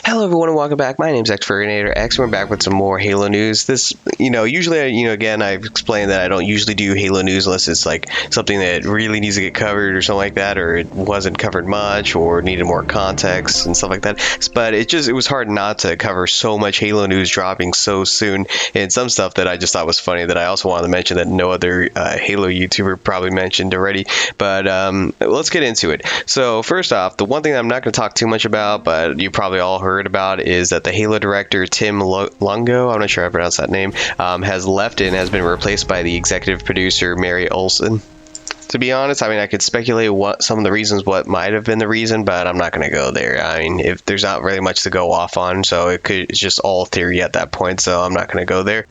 Hello everyone and welcome back. My name's Xferginator X. We're back with some more Halo news. This, usually, again, I've explained that I don't usually do Halo news unless it's like something that really needs to get covered or something like that, or it wasn't covered much or needed more context and stuff like that. But it was hard not to cover so much Halo news dropping so soon, and some stuff that I just thought was funny that I also wanted to mention that no other Halo YouTuber probably mentioned already. But let's get into it. So first off, the one thing I'm not going to talk too much about, but you probably all heard about, is that the Halo director Tim Lungo, I'm not sure I pronounced that name, has left and has been replaced by the executive producer Mary Olson. To be honest, I could speculate what some of the reasons, what might have been the reason, but I'm not going to go there. If there's not really much to go off on, so it's just all theory at that point, so I'm not going to go there.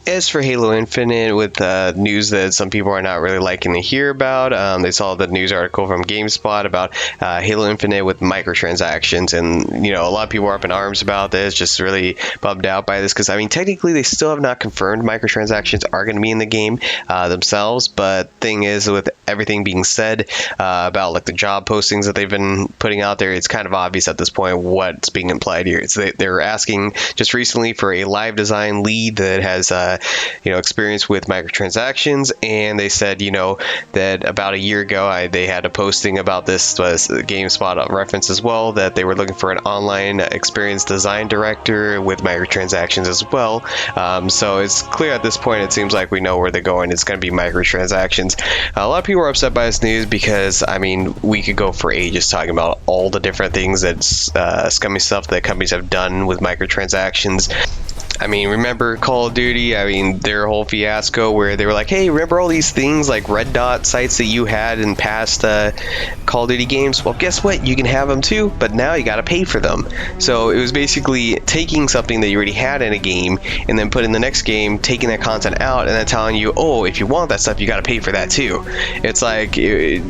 As for Halo Infinite, with news that some people are not really liking to hear about, they saw the news article from GameSpot about Halo Infinite with microtransactions, and a lot of people are up in arms about this, just really bummed out by this, because technically they still have not confirmed microtransactions are going to be in the game themselves, but thing is, with everything being said about like the job postings that they've been putting out there, it's kind of obvious at this point what's being implied here. They're asking just recently for a live design lead that has experience with microtransactions, and they said that about a year ago they had a posting about this, was GameSpot reference as well, that they were looking for an online experience design director with microtransactions as well. So it's clear at this point, it seems like we know where they're going. It's going to be microtransactions. A lot of people are upset by this news because we could go for ages talking about all the different things that scummy stuff that companies have done with microtransactions. Remember Call of Duty? Their whole fiasco where they were like, hey, remember all these things like red dot sites that you had in past Call of Duty games? Well, guess what? You can have them too, but now you got to pay for them. So it was basically taking something that you already had in a game and then put in the next game, taking that content out, and then telling you, oh, if you want that stuff, you got to pay for that too. It's like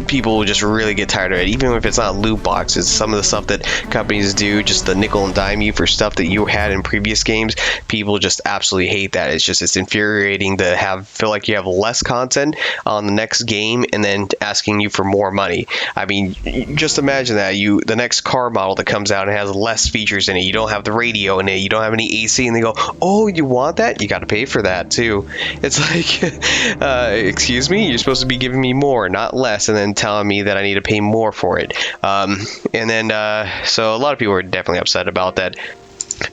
people just really get tired of it, even if it's not loot boxes. Some of the stuff that companies do, just the nickel and dime you for stuff that you had in previous games, people just absolutely hate that. It's infuriating to feel like you have less content on the next game and then asking you for more money. Just imagine that the next car model that comes out and has less features in it, you don't have the radio in it, you don't have any AC, and they go, oh, you want that? You got to pay for that too. It's like, excuse me, you're supposed to be giving me more, not less, and then telling me that I need to pay more for it. So a lot of people are definitely upset about that.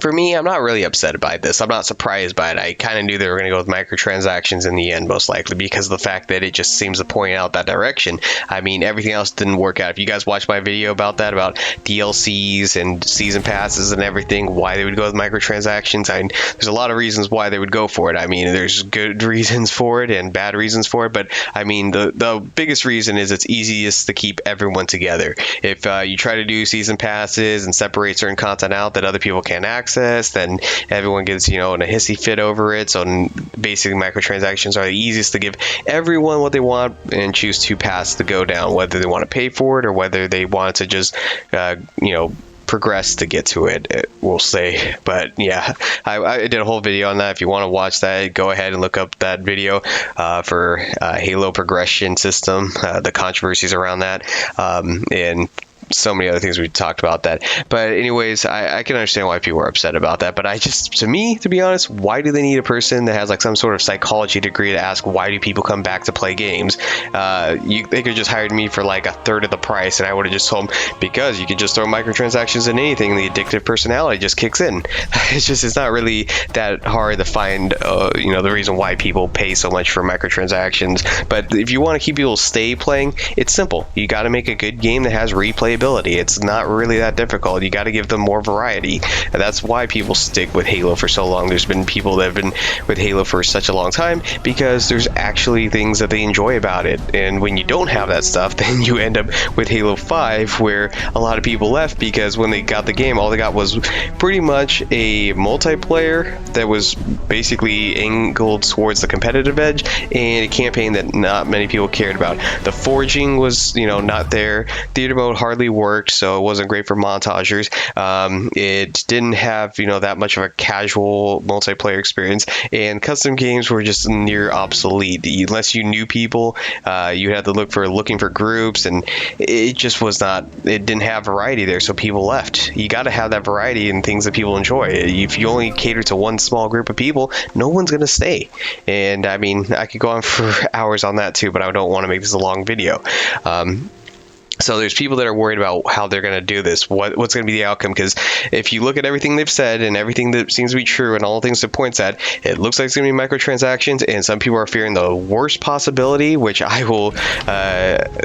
For me, I'm not really upset by this. I'm not surprised by it. I kind of knew they were going to go with microtransactions in the end, most likely, because of the fact that it just seems to point out that direction. Everything else didn't work out. If you guys watched my video about that, about DLCs and season passes and everything, why they would go with microtransactions, there's a lot of reasons why they would go for it. There's good reasons for it and bad reasons for it, but the biggest reason is it's easiest to keep everyone together. If you try to do season passes and separate certain content out that other people can't access, then everyone gets in a hissy fit over it. So basically microtransactions are the easiest to give everyone what they want and choose two paths to go down, whether they want to pay for it or whether they want to just progress to get to it, we'll say. But yeah, I did a whole video on that. If you want to watch that, go ahead and look up that video for Halo progression system, the controversies around that, and so many other things we talked about that. But anyways, I can understand why people are upset about that, but to be honest, why do they need a person that has like some sort of psychology degree to ask why do people come back to play games? They could have just hired me for like a third of the price, and I would have just told them, because you could just throw microtransactions in anything, the addictive personality just kicks in. It's not really that hard to find the reason why people pay so much for microtransactions. But if you want to keep people stay playing, it's simple. You got to make a good game that has replay replayability. It's not really that difficult. You got to give them more variety. And that's why people stick with Halo for so long. There's been people that have been with Halo for such a long time because there's actually things that they enjoy about it. And when you don't have that stuff, then you end up with Halo 5, where a lot of people left because when they got the game, all they got was pretty much a multiplayer that was basically angled towards the competitive edge and a campaign that not many people cared about. The forging was, not there. Theater mode hardly really worked, so it wasn't great for montagers. It didn't have, that much of a casual multiplayer experience, and custom games were just near obsolete. Unless you knew people, you had to looking for groups, and it just was not. It didn't have variety there, so people left. You got to have that variety in things that people enjoy. If you only cater to one small group of people, no one's gonna stay. And I mean, I could go on for hours on that too, but I don't want to make this a long video. So there's people that are worried about how they're going to do this, what's going to be the outcome, because if you look at everything they've said and everything that seems to be true and all the things it points at, it looks like it's going to be microtransactions, and some people are fearing the worst possibility, which I will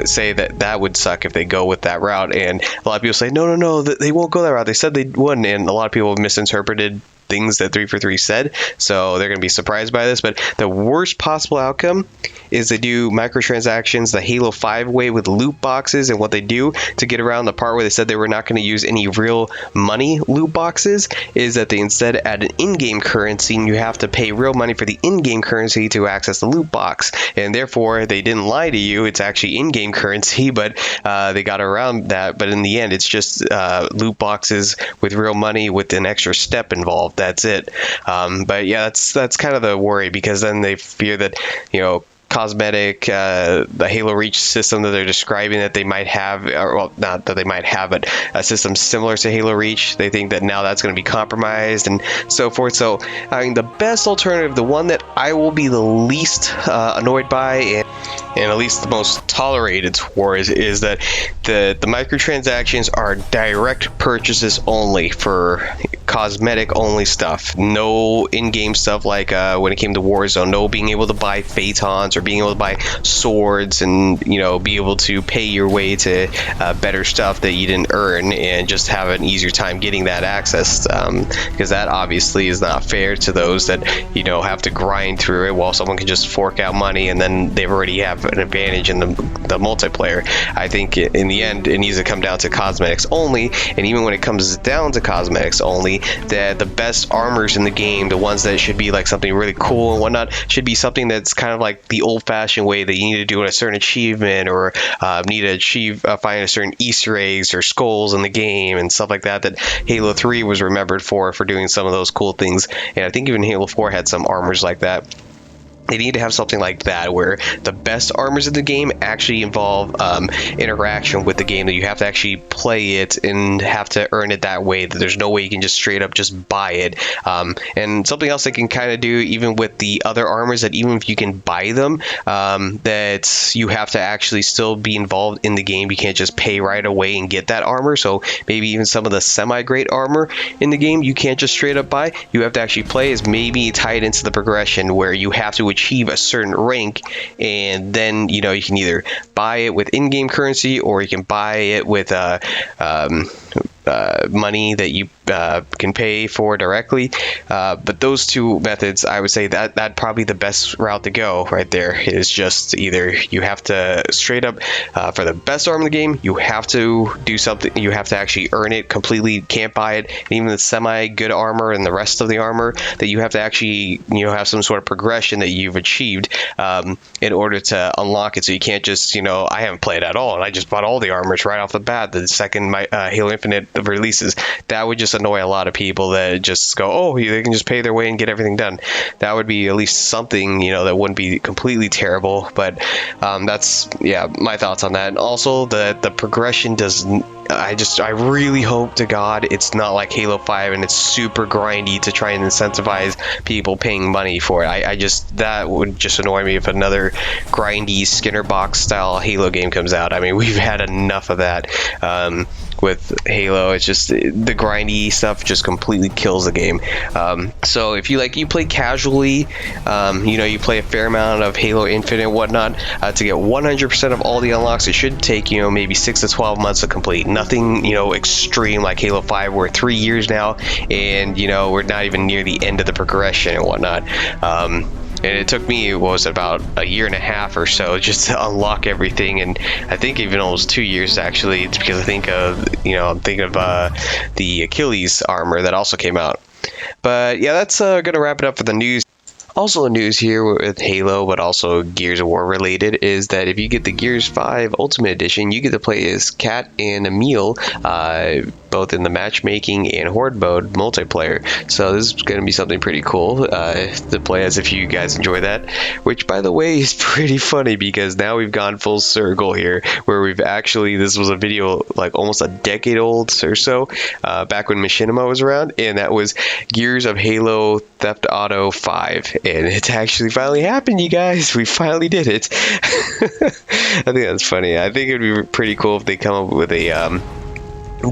say that would suck if they go with that route. And a lot of people say, no, they won't go that route. They said they wouldn't, and a lot of people have misinterpreted things that 343 said, so they're going to be surprised by this. But the worst possible outcome is they do microtransactions the Halo 5 way with loot boxes, and what they do to get around the part where they said they were not going to use any real money loot boxes is that they instead add an in-game currency, and you have to pay real money for the in-game currency to access the loot box. And therefore, they didn't lie to you, it's actually in-game currency, but they got around that. But in the end, it's just loot boxes with real money with an extra step involved. That's it. But yeah, that's kind of the worry, because then they fear that, cosmetic, the Halo Reach system that they're describing that they might have, or well, not that they might have, but a system similar to Halo Reach, they think that now that's going to be compromised and so forth. So, I mean, the best alternative, the one that I will be the least annoyed by and at least the most tolerated towards, is that the microtransactions are direct purchases only for cosmetic only stuff. No in-game stuff like when it came to Warzone, no being able to buy Phaetons or being able to buy swords and be able to pay your way to better stuff that you didn't earn and just have an easier time getting that access, because that obviously is not fair to those that have to grind through it, while someone can just fork out money and then they already have an advantage in the multiplayer. I think in the end it needs to come down to cosmetics only, and even when it comes down to cosmetics only, that the best armors in the game, the ones that should be like something really cool and whatnot, should be something that's kind of like the old-fashioned way that you need to do a certain achievement, or need to find a certain Easter eggs or skulls in the game and stuff like that Halo 3 was remembered for doing some of those cool things. And I think even Halo 4 had some armors like that. They need to have something like that, where the best armors in the game actually involve interaction with the game, that you have to actually play it and have to earn it that way, that there's no way you can just straight up just buy it. And something else they can kind of do even with the other armors, that even if you can buy them, that you have to actually still be involved in the game. You can't just pay right away and get that armor. So maybe even some of the semi-great armor in the game you can't just straight up buy. You have to actually play, is maybe tied into the progression where you have to achieve a certain rank, and then you can either buy it with in-game currency, or you can buy it with money that you can pay for directly. But those two methods, I would say that probably the best route to go right there, is just either you have to straight up for the best armor in the game, you have to do something, you have to actually earn it completely, can't buy it. And even the semi good armor and the rest of the armor, that you have to actually have some sort of progression that you've achieved in order to unlock it. So you can't just I haven't played at all and I just bought all the armors right off the bat the second my Halo Infinite releases. That would just annoy a lot of people that just go, oh, they can just pay their way and get everything done. That would be at least something, that wouldn't be completely terrible. But that's my thoughts on that. And also the progression doesn't. I really hope to God it's not like Halo 5 and it's super grindy to try and incentivize people paying money for it. That would just annoy me if another grindy Skinner box style Halo game comes out. I mean, we've had enough of that with Halo. It's just the grindy stuff just completely kills the game. So if you play casually, you play a fair amount of Halo Infinite and whatnot, to get 100% of all the unlocks, it should take maybe 6 to 12 months to complete. Nothing extreme like Halo 5. We're 3 years now, and we're not even near the end of the progression and whatnot. And it took me, about a year and a half or so just to unlock everything, and I think even almost 2 years actually. It's because I think I'm thinking of the Achilles armor that also came out. But yeah, that's gonna wrap it up for the news. Also, news here with Halo, but also Gears of War related, is that if you get the Gears 5 Ultimate Edition, you get to play as Kat and Emil, both in the matchmaking and horde mode multiplayer. So this is going to be something pretty cool to play as if you guys enjoy that. Which, by the way, is pretty funny because now we've gone full circle here, where we've actually, this was a video like almost a decade old or so, back when Machinima was around, and that was Gears of Halo Theft Auto 5. And it's actually finally happened, you guys. We finally did it. I think that's funny. I think it'd be pretty cool if they come up with a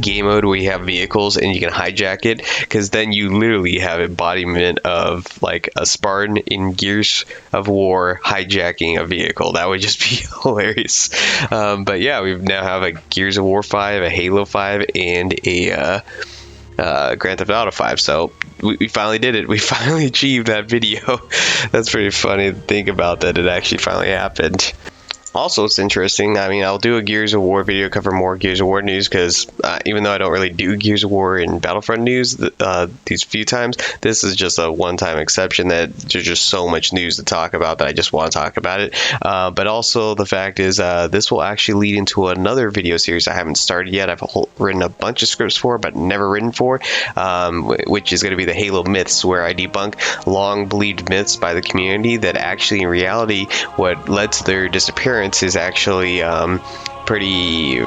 game mode where you have vehicles and you can hijack it, because then you literally have embodiment of like a Spartan in Gears of War hijacking a vehicle. That would just be hilarious. But yeah, we now have a Gears of War 5, a Halo 5, and a Grand Theft Auto 5. So we finally did it. We finally achieved that video. That's pretty funny to think about, that it actually finally happened. Also, it's interesting. I mean, I'll do a Gears of War video, cover more Gears of War news, because even though I don't really do Gears of War and Battlefront news these few times, this is just a one-time exception that there's just so much news to talk about that I just want to talk about it. But also, the fact is, this will actually lead into another video series I haven't started yet. I've written a bunch of scripts for, but never written for, which is going to be the Halo Myths, where I debunk long-believed myths by the community that actually, in reality, what led to their disappearance is actually pretty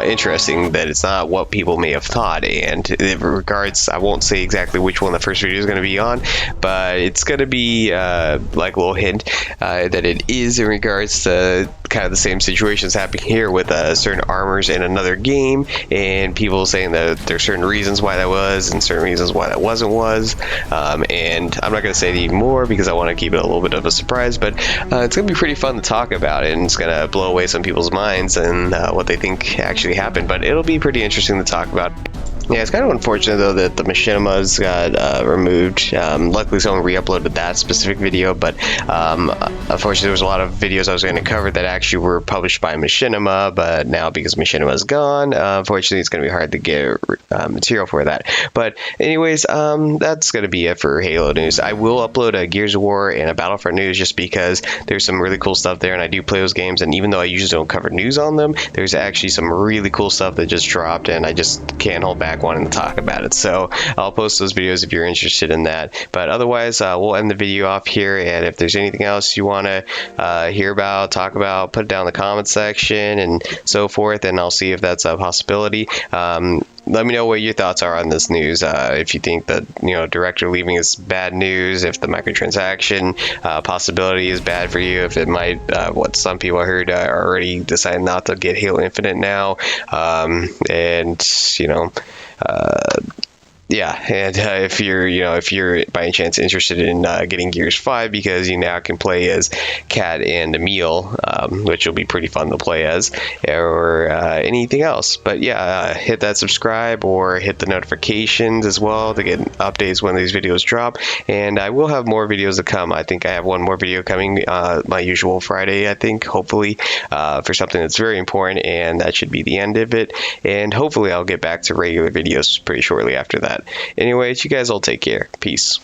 interesting, that it's not what people may have thought. And in regards, I won't say exactly which one the first video is going to be on, but it's going to be like a little hint that it is in regards to kind of the same situations happening here with certain armors in another game, and people saying that there's certain reasons why that was and certain reasons why that wasn't and I'm not going to say any more because I want to keep it a little bit of a surprise, but it's going to be pretty fun to talk about, and it's going to blow away some people's minds and what they think actually happened, but it'll be pretty interesting to talk about. Yeah, it's kind of unfortunate though that the Machinimas got removed. Luckily someone re-uploaded that specific video, but unfortunately there was a lot of videos I was going to cover that actually were published by Machinima, but now because Machinima's gone, unfortunately it's going to be hard to get material for that. But anyways, that's going to be it for Halo news. I will upload a Gears of War and a Battlefront news just because there's some really cool stuff there, and I do play those games, and even though I usually don't cover news on them, there's actually some really cool stuff that just dropped, and I just can't hold back wanting to talk about it. So I'll post those videos if you're interested in that. But otherwise, we'll end the video off here, and if there's anything else you want to hear about, talk about, put it down in the comment section and so forth, and I'll see if that's a possibility. Let me know what your thoughts are on this news. If you think that, director leaving is bad news, if the microtransaction possibility is bad for you, if it might, what some people I heard are already decided not to get Halo Infinite now, yeah, and if you're by any chance interested in getting Gears 5, because you now can play as Kat and Emil, which will be pretty fun to play as, or anything else. But yeah, hit that subscribe or hit the notifications as well to get updates when these videos drop. And I will have more videos to come. I think I have one more video coming, my usual Friday, I think, hopefully, for something that's very important, and that should be the end of it. And hopefully I'll get back to regular videos pretty shortly after that. Anyways, you guys all take care. Peace.